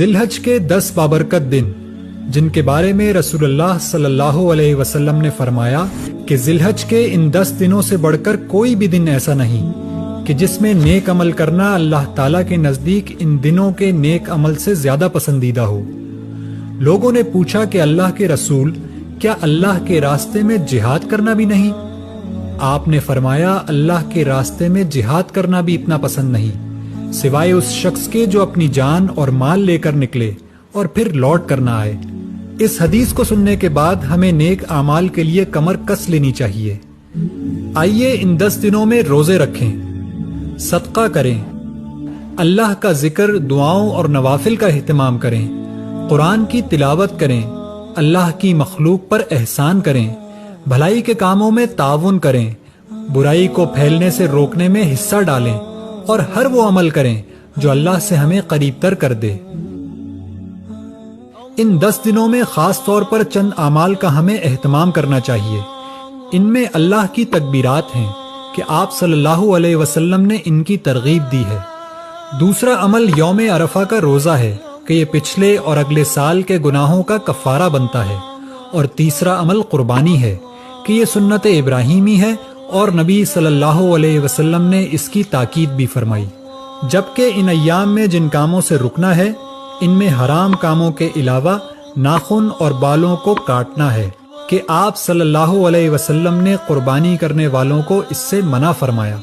ذی الحج کے 10 بابرکت دن جن کے بارے میں رسول اللہ صلی اللہ علیہ وسلم نے فرمایا کہ ذی الحج کے ان 10 دنوں سے بڑھ کر کوئی بھی دن ایسا نہیں کہ جس میں نیک عمل کرنا اللہ تعالیٰ کے نزدیک ان دنوں کے نیک عمل سے زیادہ پسندیدہ ہو۔ لوگوں نے پوچھا کہ اللہ کے رسول، کیا اللہ کے راستے میں جہاد کرنا بھی نہیں؟ آپ نے فرمایا، اللہ کے راستے میں جہاد کرنا بھی اتنا پسند نہیں سوائے اس شخص کے جو اپنی جان اور مال لے کر نکلے اور پھر لوٹ کر نہ آئے۔ اس حدیث کو سننے کے بعد ہمیں نیک اعمال کے لیے کمر کس لینی چاہیے۔ آئیے ان 10 دنوں میں روزے رکھیں، صدقہ کریں، اللہ کا ذکر، دعاؤں اور نوافل کا اہتمام کریں، قرآن کی تلاوت کریں، اللہ کی مخلوق پر احسان کریں، بھلائی کے کاموں میں تعاون کریں، برائی کو پھیلنے سے روکنے میں حصہ ڈالیں اور ہر وہ عمل کریں جو اللہ سے ہمیں قریب تر کر دے۔ ان 10 دنوں میں خاص طور پر چند اعمال کا ہمیں اہتمام کرنا چاہیے۔ ان میں اللہ کی تکبیرات ہیں کہ آپ صلی اللہ علیہ وسلم نے ان کی ترغیب دی ہے۔ دوسرا عمل یوم عرفہ کا روزہ ہے کہ یہ پچھلے اور اگلے سال کے گناہوں کا کفارہ بنتا ہے۔ اور تیسرا عمل قربانی ہے کہ یہ سنت ابراہیمی ہے اور نبی صلی اللہ علیہ وسلم نے اس کی تاکید بھی فرمائی۔ جبکہ ان ایام میں جن کاموں سے رکنا ہے، ان میں حرام کاموں کے علاوہ ناخن اور بالوں کو کاٹنا ہے کہ آپ صلی اللہ علیہ وسلم نے قربانی کرنے والوں کو اس سے منع فرمایا۔